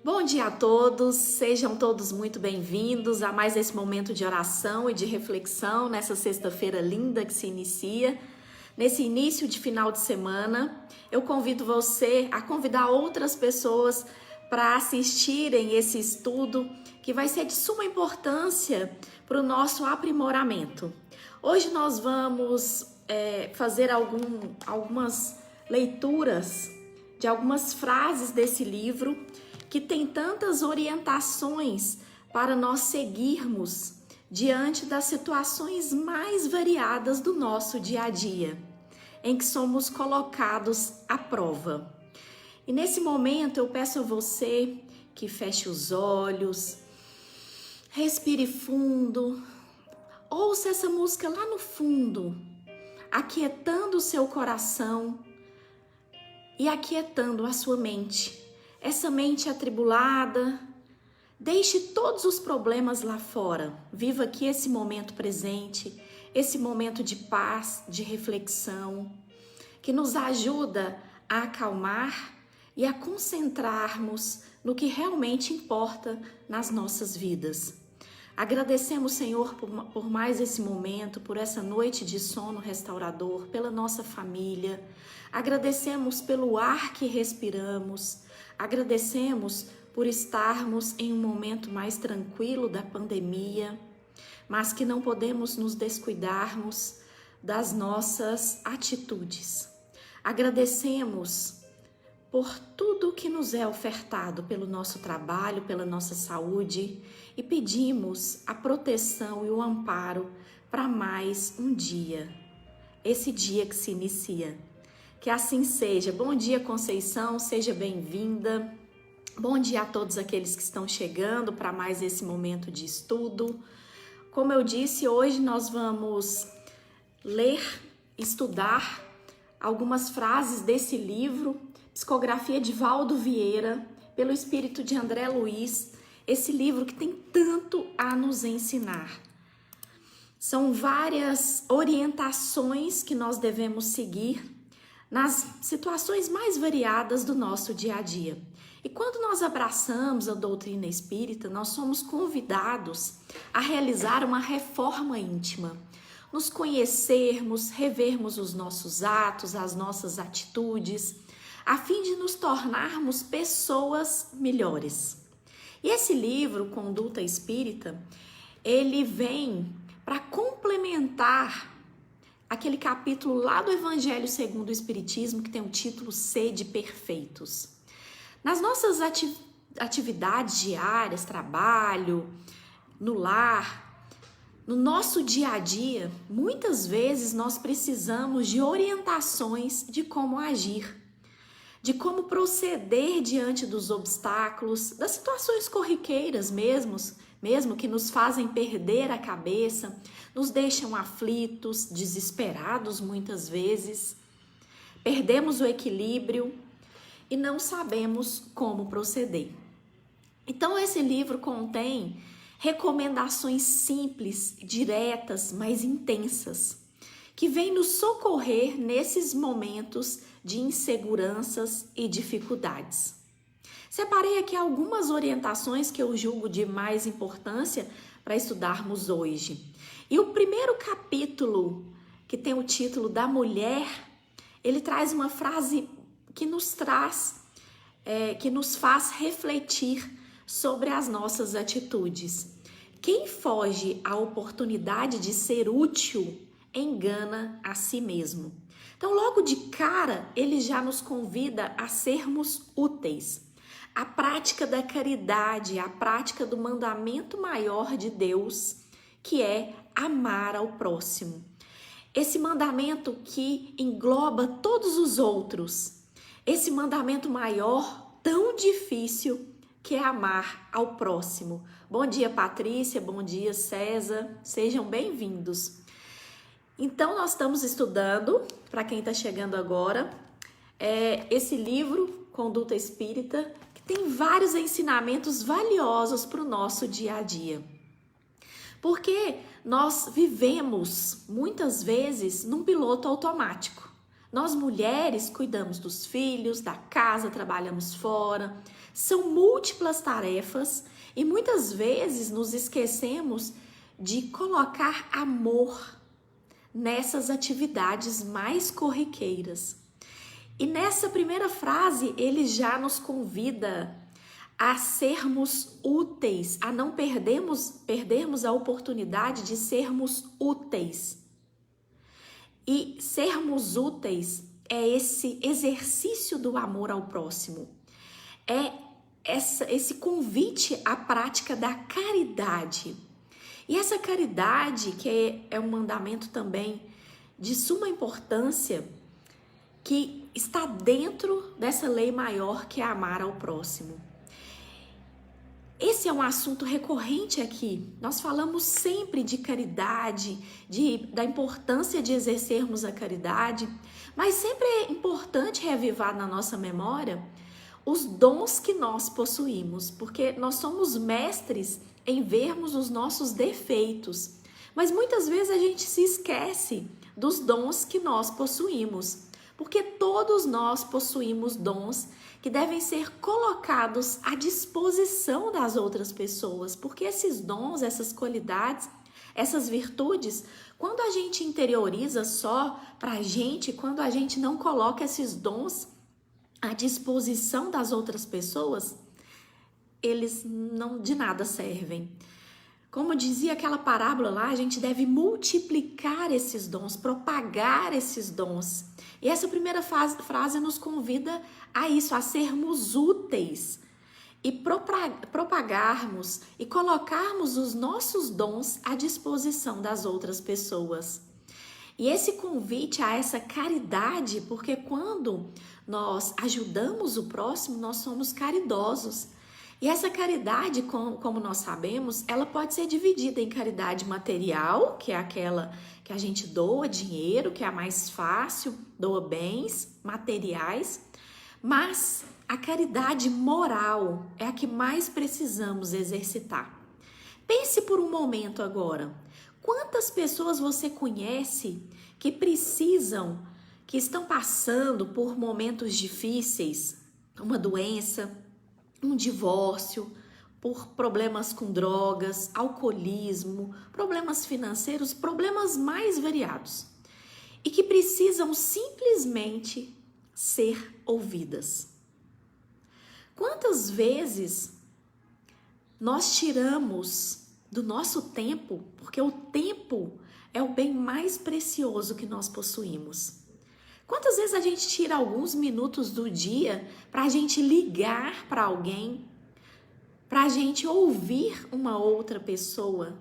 Bom dia a todos, sejam todos muito bem-vindos a mais esse momento de oração e de reflexão nessa sexta-feira linda que se inicia. Nesse início de final de semana, eu convido você a convidar outras pessoas para assistirem esse estudo que vai ser de suma importância para o nosso aprimoramento. Hoje nós vamos fazer algumas leituras de algumas frases desse livro que tem tantas orientações para nós seguirmos diante das situações mais variadas do nosso dia a dia, em que somos colocados à prova. E nesse momento eu peço a você que feche os olhos, respire fundo, ouça essa música lá no fundo, aquietando o seu coração e aquietando a sua mente. Essa mente atribulada, deixe todos os problemas lá fora. Viva aqui esse momento presente, esse momento de paz, de reflexão, que nos ajuda a acalmar e a concentrarmos no que realmente importa nas nossas vidas. Agradecemos, Senhor, por mais esse momento, por essa noite de sono restaurador, pela nossa família. Agradecemos pelo ar que respiramos. Agradecemos por estarmos em um momento mais tranquilo da pandemia, mas que não podemos nos descuidarmos das nossas atitudes. Agradecemos por tudo que nos é ofertado pelo nosso trabalho, pela nossa saúde e pedimos a proteção e o amparo para mais um dia, esse dia que se inicia. Que assim seja. Bom dia, Conceição, seja bem-vinda. Bom dia a todos aqueles que estão chegando para mais esse momento de estudo. Como eu disse, hoje nós vamos ler, estudar algumas frases desse livro, Psicografia de Valdo Vieira, pelo espírito de André Luiz, esse livro que tem tanto a nos ensinar. São várias orientações que nós devemos seguir nas situações mais variadas do nosso dia a dia. E quando nós abraçamos a doutrina espírita, nós somos convidados a realizar uma reforma íntima, nos conhecermos, revermos os nossos atos, as nossas atitudes, a fim de nos tornarmos pessoas melhores. E esse livro, Conduta Espírita, ele vem para complementar aquele capítulo lá do Evangelho segundo o Espiritismo que tem o título Sede Perfeitos. Nas nossas atividades diárias, trabalho, no lar, no nosso dia a dia, muitas vezes nós precisamos de orientações de como agir, de como proceder diante dos obstáculos, das situações corriqueiras mesmo que nos fazem perder a cabeça, nos deixam aflitos, desesperados muitas vezes, perdemos o equilíbrio e não sabemos como proceder. Então esse livro contém recomendações simples, diretas, mas intensas, que vêm nos socorrer nesses momentos de inseguranças e dificuldades. Separei aqui algumas orientações que eu julgo de mais importância para estudarmos hoje. E o primeiro capítulo, que tem o título da mulher, ele traz uma frase que nos faz refletir sobre as nossas atitudes. Quem foge à oportunidade de ser útil, engana a si mesmo. Então, logo de cara, ele já nos convida a sermos úteis. A prática da caridade, a prática do mandamento maior de Deus, que é amar ao próximo. Esse mandamento que engloba todos os outros. Esse mandamento maior, tão difícil, que é amar ao próximo. Bom dia, Patrícia, bom dia, César, sejam bem-vindos. Então, nós estamos estudando, para quem está chegando agora, esse livro, Conduta Espírita, que tem vários ensinamentos valiosos para o nosso dia a dia. Porque nós vivemos, muitas vezes, num piloto automático. Nós, mulheres, cuidamos dos filhos, da casa, trabalhamos fora, São múltiplas tarefas e muitas vezes nos esquecemos de colocar amor nessas atividades mais corriqueiras. E nessa primeira frase, ele já nos convida a sermos úteis, a não perdermos a oportunidade de sermos úteis. E sermos úteis é esse exercício do amor ao próximo. É esse convite à prática da caridade. E essa caridade, que é um mandamento também de suma importância, que está dentro dessa lei maior que é amar ao próximo. Esse é um assunto recorrente aqui. Nós falamos sempre de caridade, da importância de exercermos a caridade, mas sempre é importante reavivar na nossa memória os dons que nós possuímos, porque nós somos mestres em vermos os nossos defeitos, mas muitas vezes a gente se esquece dos dons que nós possuímos, porque todos nós possuímos dons que devem ser colocados à disposição das outras pessoas, porque esses dons, essas qualidades, essas virtudes, quando a gente interioriza só pra gente, quando a gente não coloca esses dons à disposição das outras pessoas, eles não de nada servem. Como dizia aquela parábola lá, a gente deve multiplicar esses dons, propagar esses dons. E essa primeira frase nos convida a isso, a sermos úteis e propagarmos e colocarmos os nossos dons à disposição das outras pessoas. E esse convite a essa caridade, porque quando nós ajudamos o próximo, nós somos caridosos. E essa caridade, como nós sabemos, ela pode ser dividida em caridade material, que é aquela que a gente doa dinheiro, que é a mais fácil, doa bens materiais, mas a caridade moral é a que mais precisamos exercitar. Pense por um momento agora. Quantas pessoas você conhece que que estão passando por momentos difíceis, uma doença, um divórcio, por problemas com drogas, alcoolismo, problemas financeiros, problemas mais variados, e que precisam simplesmente ser ouvidas? Quantas vezes nós tiramos do nosso tempo, porque o tempo é o bem mais precioso que nós possuímos. Quantas vezes a gente tira alguns minutos do dia para a gente ligar para alguém, para a gente ouvir uma outra pessoa?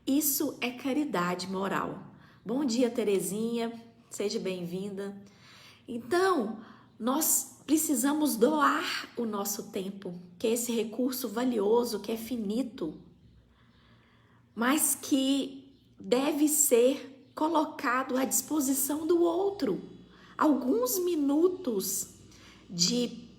Isso é caridade moral. Bom dia, Terezinha, seja bem-vinda. Então, nós precisamos doar o nosso tempo, que é esse recurso valioso, que é finito, mas que deve ser colocado à disposição do outro. Alguns minutos de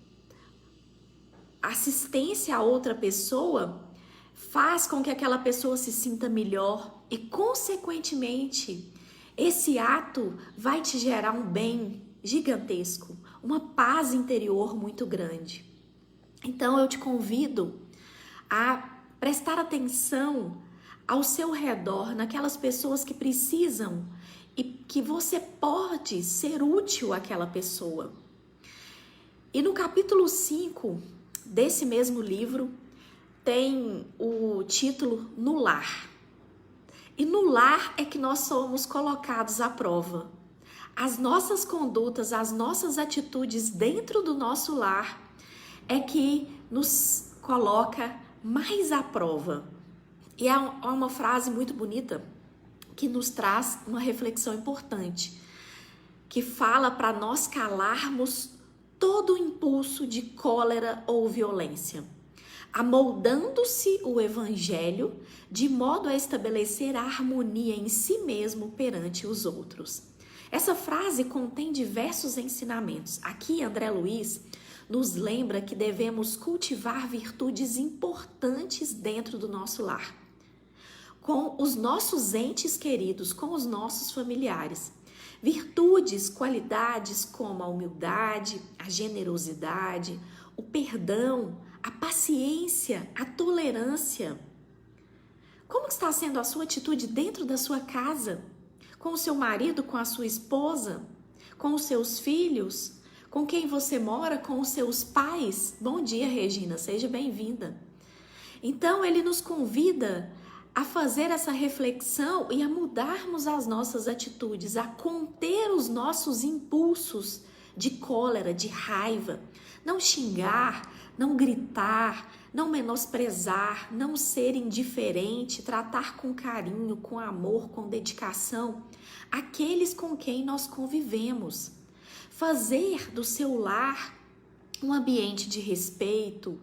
assistência a outra pessoa faz com que aquela pessoa se sinta melhor e, consequentemente, esse ato vai te gerar um bem gigantesco, uma paz interior muito grande. Então, eu te convido a prestar atenção ao seu redor, naquelas pessoas que precisam e que você pode ser útil àquela pessoa. E no capítulo 5 desse mesmo livro tem o título No Lar. E no lar é que nós somos colocados à prova. As nossas condutas, as nossas atitudes dentro do nosso lar é que nos coloca mais à prova. E há uma frase muito bonita que nos traz uma reflexão importante, que fala para nós calarmos todo o impulso de cólera ou violência, amoldando-se o evangelho de modo a estabelecer a harmonia em si mesmo perante os outros. Essa frase contém diversos ensinamentos. Aqui, André Luiz nos lembra que devemos cultivar virtudes importantes dentro do nosso lar, com os nossos entes queridos, com os nossos familiares. Virtudes, qualidades como a humildade, a generosidade, o perdão, a paciência, a tolerância. Como está sendo a sua atitude dentro da sua casa? Com o seu marido, com a sua esposa, com os seus filhos, com quem você mora, com os seus pais? Bom dia, Regina, seja bem-vinda. Então, ele nos convida a fazer essa reflexão e a mudarmos as nossas atitudes, a conter os nossos impulsos de cólera, de raiva, não xingar, não gritar, não menosprezar, não ser indiferente, tratar com carinho, com amor, com dedicação aqueles com quem nós convivemos. Fazer do seu lar um ambiente de respeito,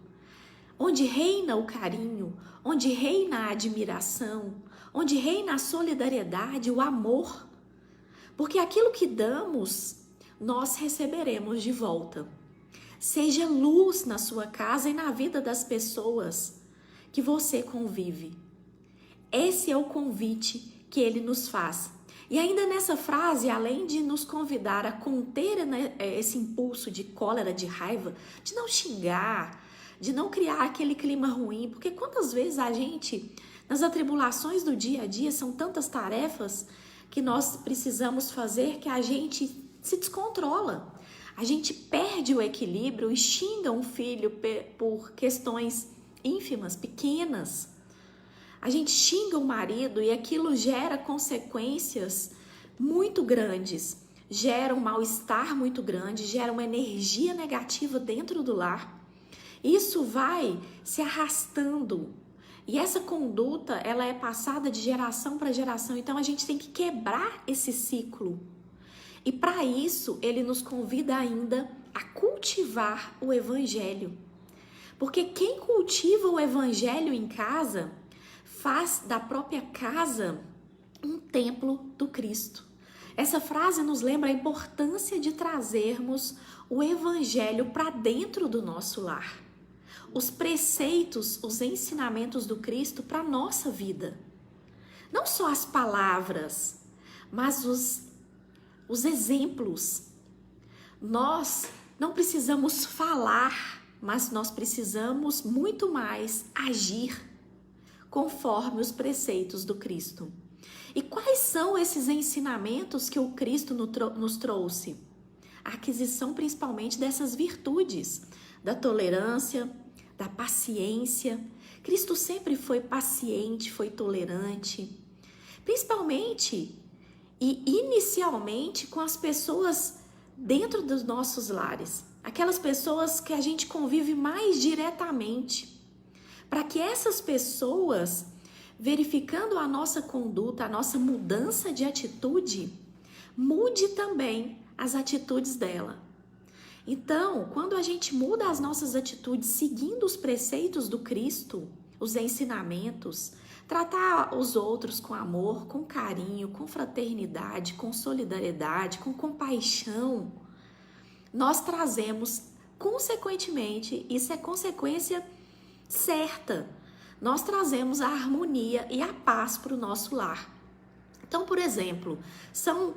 onde reina o carinho, onde reina a admiração, onde reina a solidariedade, o amor. Porque aquilo que damos, nós receberemos de volta. Seja luz na sua casa e na vida das pessoas que você convive. Esse é o convite que ele nos faz. E ainda nessa frase, além de nos convidar a conter, né, esse impulso de cólera, de raiva, de não xingar, de não criar aquele clima ruim, porque quantas vezes a gente, nas atribulações do dia a dia, são tantas tarefas que nós precisamos fazer que a gente se descontrola. A gente perde o equilíbrio e xinga um filho por questões ínfimas, pequenas. A gente xinga o marido e aquilo gera consequências muito grandes, gera um mal-estar muito grande, gera uma energia negativa dentro do lar. Isso vai se arrastando e essa conduta ela é passada de geração para geração, então a gente tem que quebrar esse ciclo. E para isso ele nos convida ainda a cultivar o evangelho, porque quem cultiva o evangelho em casa faz da própria casa um templo do Cristo. Essa frase nos lembra a importância de trazermos o evangelho para dentro do nosso lar. Os preceitos, os ensinamentos do Cristo para a nossa vida. Não só as palavras, mas os exemplos. Nós não precisamos falar, mas nós precisamos muito mais agir conforme os preceitos do Cristo. E quais são esses ensinamentos que o Cristo nos trouxe? A aquisição principalmente dessas virtudes, da tolerância, da paciência. Cristo sempre foi paciente, foi tolerante, principalmente e inicialmente com as pessoas dentro dos nossos lares, aquelas pessoas que a gente convive mais diretamente, para que essas pessoas, verificando a nossa conduta, a nossa mudança de atitude, mude também as atitudes dela. Então, quando a gente muda as nossas atitudes seguindo os preceitos do Cristo, os ensinamentos, tratar os outros com amor, com carinho, com fraternidade, com solidariedade, com compaixão, nós trazemos, consequentemente, isso é consequência certa, nós trazemos a harmonia e a paz para o nosso lar. Então, por exemplo, são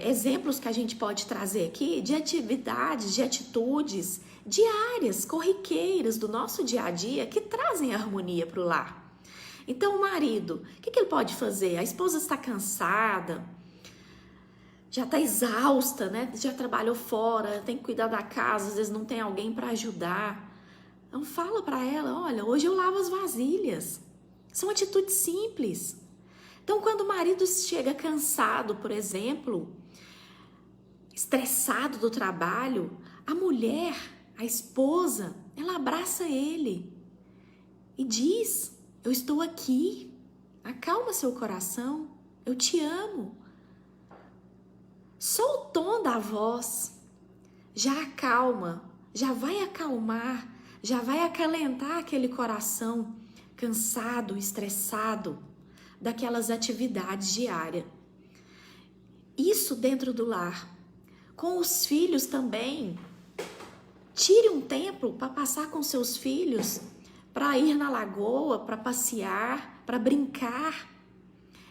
exemplos que a gente pode trazer aqui de atividades, de atitudes diárias, corriqueiras do nosso dia a dia que trazem harmonia para o lar. Então, o marido, o que ele pode fazer? A esposa está cansada, já está exausta, né? Já trabalhou fora, tem que cuidar da casa, às vezes não tem alguém para ajudar. Então fala para ela, olha, hoje eu lavo as vasilhas. São atitudes simples. Então quando o marido chega cansado, por exemplo, estressado do trabalho, a mulher, a esposa, ela abraça ele e diz, eu estou aqui, acalma seu coração, eu te amo. Só o tom da voz já acalma, já vai acalmar, já vai acalentar aquele coração cansado, estressado daquelas atividades diárias. Isso dentro do lar. Com os filhos também. Tire um tempo para passar com seus filhos, para ir na lagoa, para passear, para brincar.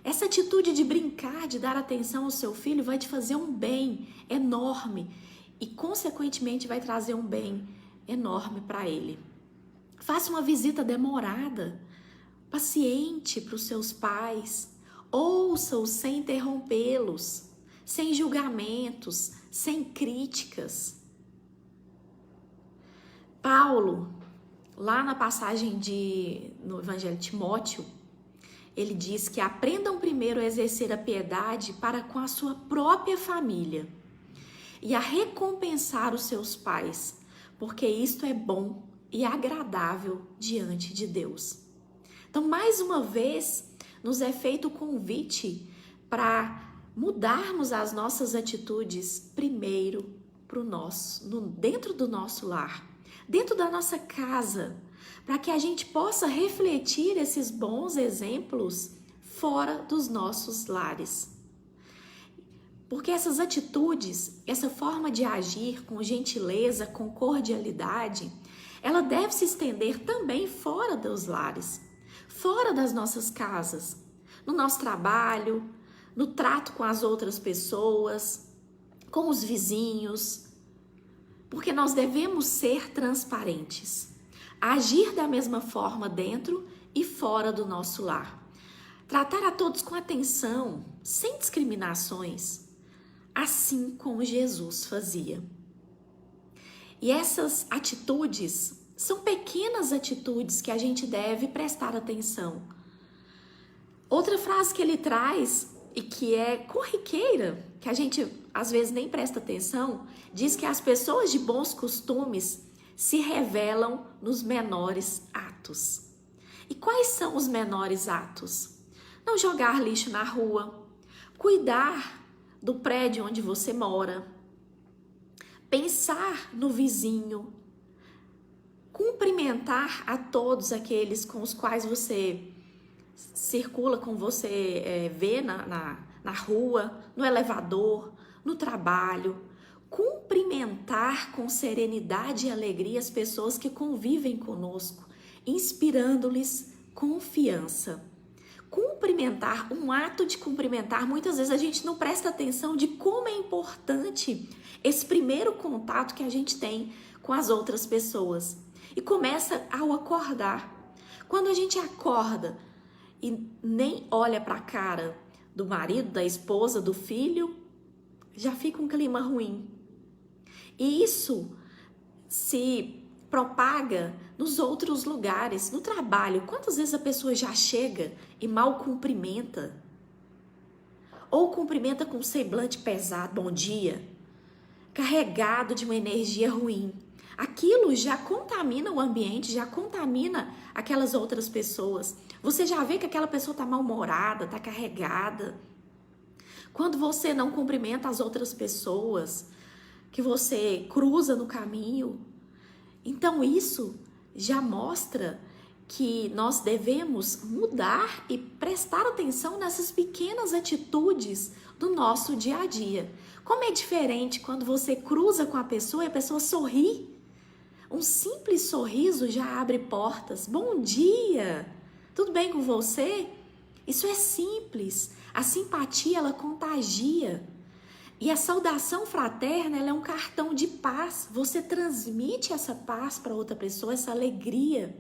Essa atitude de brincar, de dar atenção ao seu filho vai te fazer um bem enorme e consequentemente vai trazer um bem enorme para ele. Faça uma visita demorada, paciente para os seus pais. Ouça-os sem interrompê-los, sem julgamentos, sem críticas. Paulo, lá na passagem no Evangelho de Timóteo, ele diz que aprendam primeiro a exercer a piedade para com a sua própria família e a recompensar os seus pais, porque isto é bom e agradável diante de Deus. Então, mais uma vez, nos é feito o convite para mudarmos as nossas atitudes primeiro dentro do nosso lar, dentro da nossa casa, para que a gente possa refletir esses bons exemplos fora dos nossos lares. Porque essas atitudes, essa forma de agir com gentileza, com cordialidade, ela deve se estender também fora dos lares, fora das nossas casas, no nosso trabalho, no trato com as outras pessoas, com os vizinhos, porque nós devemos ser transparentes, agir da mesma forma dentro e fora do nosso lar, tratar a todos com atenção, sem discriminações, assim como Jesus fazia. E essas atitudes são pequenas atitudes que a gente deve prestar atenção. Outra frase que ele traz e que é corriqueira, que a gente às vezes nem presta atenção, diz que as pessoas de bons costumes se revelam nos menores atos. E quais são os menores atos? Não jogar lixo na rua, cuidar do prédio onde você mora, pensar no vizinho, cumprimentar a todos aqueles com os quais você circula, com você vê na rua, no elevador, no trabalho. Cumprimentar com serenidade e alegria as pessoas que convivem conosco, inspirando-lhes confiança. Cumprimentar, um ato de cumprimentar, muitas vezes a gente não presta atenção de como é importante esse primeiro contato que a gente tem com as outras pessoas. E começa ao acordar. Quando a gente acorda e nem olha para a cara do marido, da esposa, do filho, já fica um clima ruim. E isso se propaga nos outros lugares, no trabalho. Quantas vezes a pessoa já chega e mal cumprimenta? Ou cumprimenta com um semblante pesado, bom dia, carregado de uma energia ruim. Aquilo já contamina o ambiente, já contamina aquelas outras pessoas. Você já vê que aquela pessoa está mal-humorada, está carregada. Quando você não cumprimenta as outras pessoas que você cruza no caminho, então isso já mostra que nós devemos mudar e prestar atenção nessas pequenas atitudes do nosso dia a dia. Como é diferente quando você cruza com a pessoa e a pessoa sorri. Um simples sorriso já abre portas. Bom dia! Tudo bem com você? Isso é simples. A simpatia, ela contagia. E a saudação fraterna, ela é um cartão de paz. Você transmite essa paz para outra pessoa, essa alegria.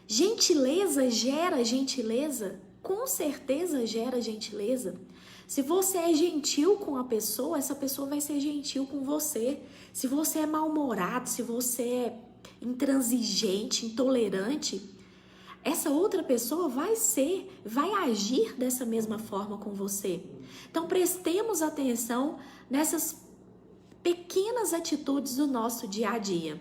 Gentileza gera gentileza, com certeza gera gentileza. Se você é gentil com a pessoa, essa pessoa vai ser gentil com você. Se você é mal-humorado, se você é intransigente, intolerante, essa outra pessoa vai agir dessa mesma forma com você. Então, prestemos atenção nessas pequenas atitudes do nosso dia a dia.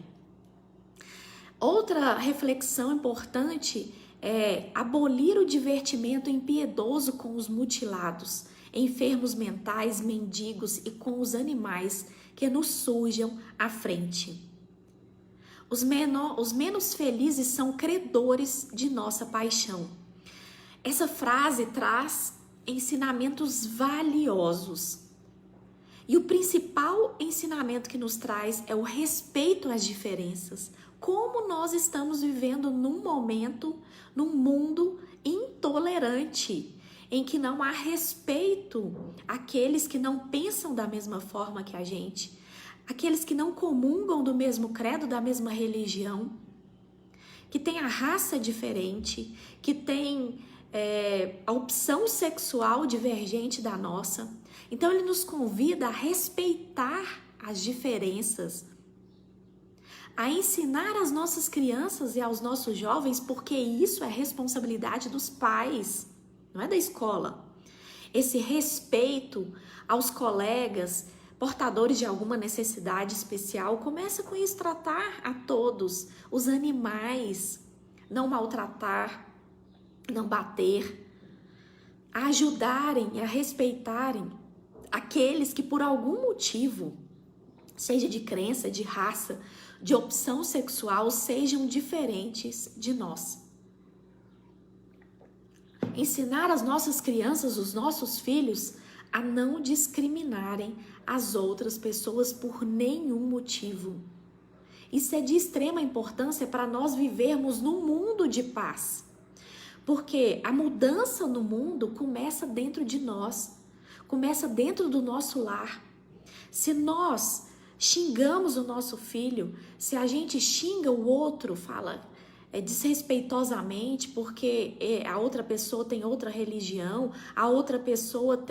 Outra reflexão importante é abolir o divertimento impiedoso com os mutilados, enfermos mentais, mendigos e com os animais que nos surjam à frente. Os menos felizes são credores de nossa paixão. Essa frase traz ensinamentos valiosos. E o principal ensinamento que nos traz é o respeito às diferenças. Como nós estamos vivendo num mundo intolerante, em que não há respeito àqueles que não pensam da mesma forma que a gente. aqueles que não comungam do mesmo credo, da mesma religião, que têm a raça diferente, que têm a opção sexual divergente da nossa. Então ele nos convida a respeitar as diferenças, a ensinar às nossas crianças e aos nossos jovens, porque isso é responsabilidade dos pais, não é da escola. Esse respeito aos colegas portadores de alguma necessidade especial, começa com isso, tratar a todos, os animais, não maltratar, não bater, a ajudarem, a respeitarem aqueles que por algum motivo, seja de crença, de raça, de opção sexual, sejam diferentes de nós. Ensinar as nossas crianças, os nossos filhos, a não discriminarem as outras pessoas por nenhum motivo. Isso é de extrema importância para nós vivermos num mundo de paz. Porque a mudança no mundo começa dentro de nós, começa dentro do nosso lar. Se nós xingamos o nosso filho, se a gente xinga o outro, fala desrespeitosamente porque a outra pessoa tem outra religião, a outra pessoa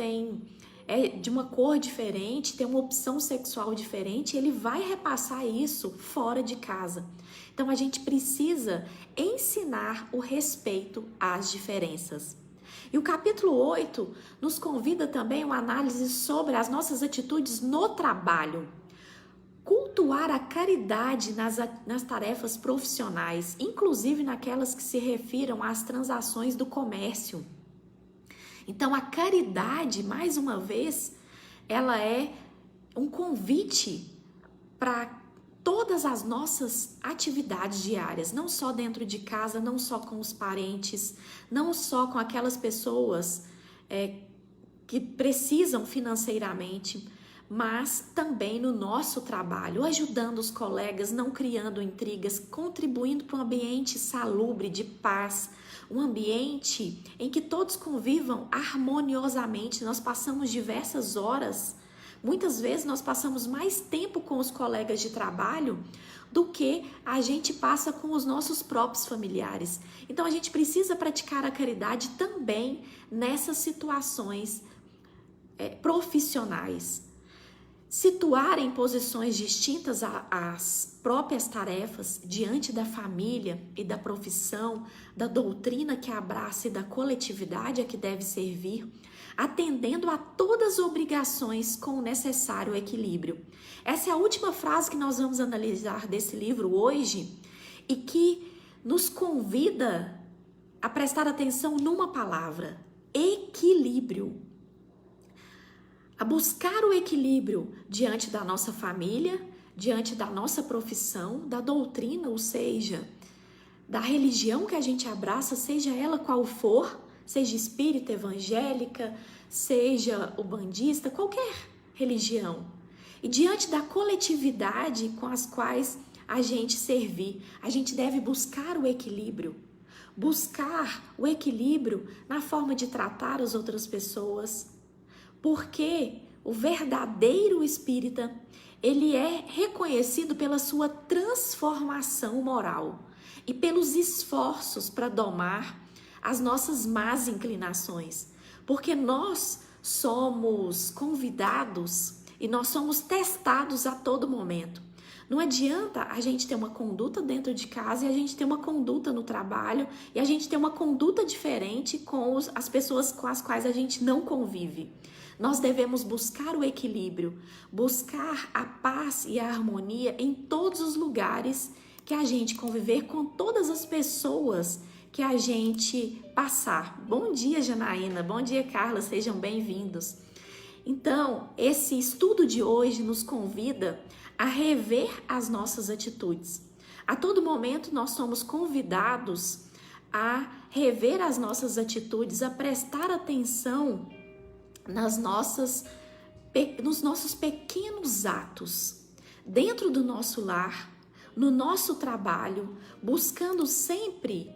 é de uma cor diferente, tem uma opção sexual diferente, ele vai repassar isso fora de casa. Então a gente precisa ensinar o respeito às diferenças. E o capítulo 8 nos convida também a uma análise sobre as nossas atitudes no trabalho. Cultuar a caridade nas tarefas profissionais, inclusive naquelas que se refiram às transações do comércio. Então, a caridade, mais uma vez, ela é um convite para todas as nossas atividades diárias, não só dentro de casa, não só com os parentes, não só com aquelas pessoas que precisam financeiramente, mas também no nosso trabalho, ajudando os colegas, não criando intrigas, contribuindo para um ambiente salubre, de paz, um ambiente em que todos convivam harmoniosamente. Nós passamos diversas horas, muitas vezes nós passamos mais tempo com os colegas de trabalho do que a gente passa com os nossos próprios familiares. Então a gente precisa praticar a caridade também nessas situações profissionais. Situar em posições distintas as próprias tarefas diante da família e da profissão, da doutrina que abraça e da coletividade a que deve servir, atendendo a todas as obrigações com o necessário equilíbrio. Essa é a última frase que nós vamos analisar desse livro hoje e que nos convida a prestar atenção numa palavra: equilíbrio. A buscar o equilíbrio diante da nossa família, diante da nossa profissão, da doutrina, ou seja, da religião que a gente abraça, seja ela qual for, seja espírita, evangélica, seja ubandista, qualquer religião. E diante da coletividade com as quais a gente servir, a gente deve buscar o equilíbrio. Buscar o equilíbrio na forma de tratar as outras pessoas, porque o verdadeiro espírita, ele é reconhecido pela sua transformação moral e pelos esforços para domar as nossas más inclinações, porque nós somos convidados e nós somos testados a todo momento. Não adianta a gente ter uma conduta dentro de casa e a gente ter uma conduta no trabalho e a gente ter uma conduta diferente com as pessoas com as quais a gente não convive. Nós devemos buscar o equilíbrio, buscar a paz e a harmonia em todos os lugares que a gente conviver, com todas as pessoas que a gente passar. Bom dia, Janaína. Bom dia, Carla. Sejam bem-vindos. Então, esse estudo de hoje nos convida a rever as nossas atitudes. A todo momento nós somos convidados a rever as nossas atitudes, a prestar atenção nos nossos pequenos atos, dentro do nosso lar, no nosso trabalho, buscando sempre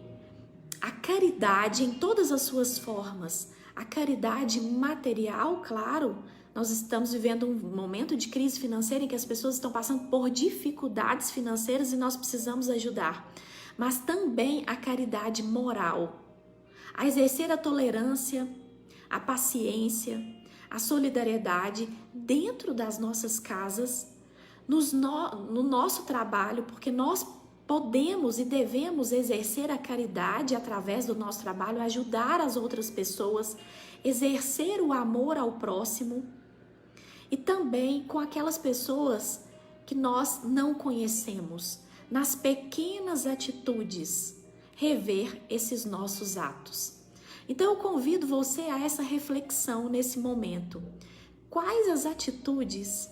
a caridade em todas as suas formas, a caridade material, claro, Nós estamos vivendo um momento de crise financeira em que as pessoas estão passando por dificuldades financeiras e nós precisamos ajudar. Mas também a caridade moral, a exercer a tolerância, a paciência, a solidariedade dentro das nossas casas, no nosso trabalho, porque nós podemos e devemos exercer a caridade através do nosso trabalho, ajudar as outras pessoas, exercer o amor ao próximo e também com aquelas pessoas que nós não conhecemos, nas pequenas atitudes, rever esses nossos atos. Então eu convido você a essa reflexão nesse momento. Quais as atitudes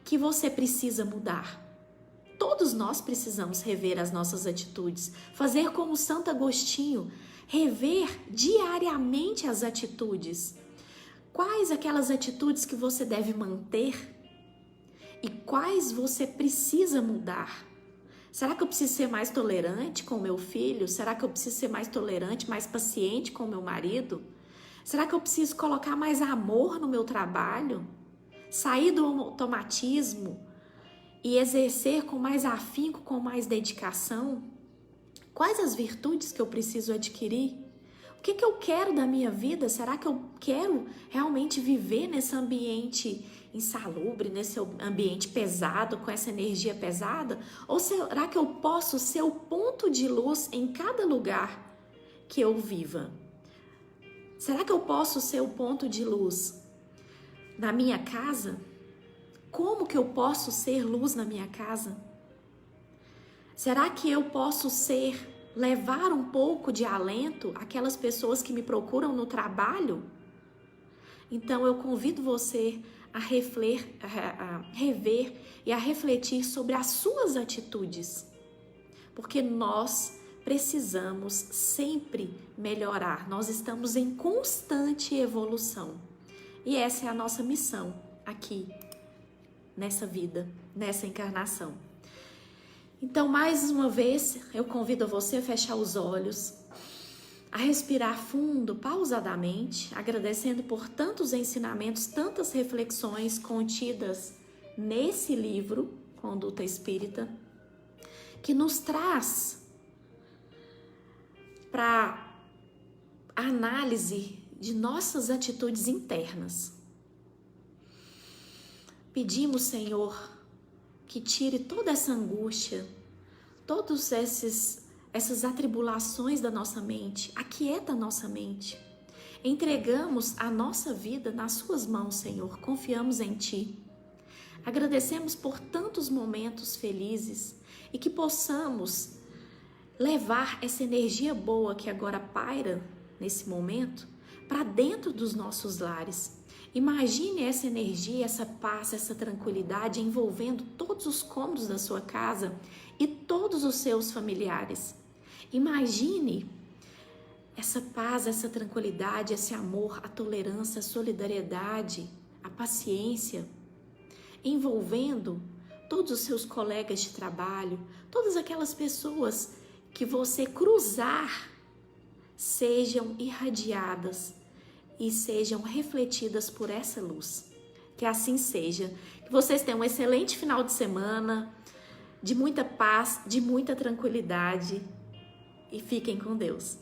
que você precisa mudar? Todos nós precisamos rever as nossas atitudes, fazer como Santo Agostinho, rever diariamente as atitudes. Quais aquelas atitudes que você deve manter e quais você precisa mudar? Será que eu preciso ser mais tolerante com o meu filho? Será que eu preciso ser mais tolerante, mais paciente com o meu marido? Será que eu preciso colocar mais amor no meu trabalho? Sair do automatismo e exercer com mais afinco, com mais dedicação? Quais as virtudes que eu preciso adquirir? O que eu quero da minha vida? Será que eu quero realmente viver nesse ambiente insalubre, nesse ambiente pesado, com essa energia pesada? Ou será que eu posso ser o ponto de luz em cada lugar que eu viva? Será que eu posso ser o ponto de luz na minha casa? Como que eu posso ser luz na minha casa? Será que eu posso levar um pouco de alento àquelas pessoas que me procuram no trabalho? Então eu convido você a rever e a refletir sobre as suas atitudes, porque nós precisamos sempre melhorar, nós estamos em constante evolução e essa é a nossa missão aqui nessa vida, nessa encarnação. Então, mais uma vez, eu convido você a fechar os olhos, a respirar fundo, pausadamente, agradecendo por tantos ensinamentos, tantas reflexões contidas nesse livro, Conduta Espírita, que nos traz para a análise de nossas atitudes internas. Pedimos, Senhor, que tire toda essa angústia, todas essas atribulações da nossa mente, aquieta a nossa mente. Entregamos a nossa vida nas suas mãos, Senhor, confiamos em Ti. Agradecemos por tantos momentos felizes e que possamos levar essa energia boa que agora paira nesse momento para dentro dos nossos lares. Imagine essa energia, essa paz, essa tranquilidade envolvendo todos os cômodos da sua casa e todos os seus familiares. Imagine essa paz, essa tranquilidade, esse amor, a tolerância, a solidariedade, a paciência, envolvendo todos os seus colegas de trabalho, todas aquelas pessoas que você cruzar sejam irradiadas e sejam refletidas por essa luz. Que assim seja. Que vocês tenham um excelente final de semana, de muita paz, de muita tranquilidade e fiquem com Deus.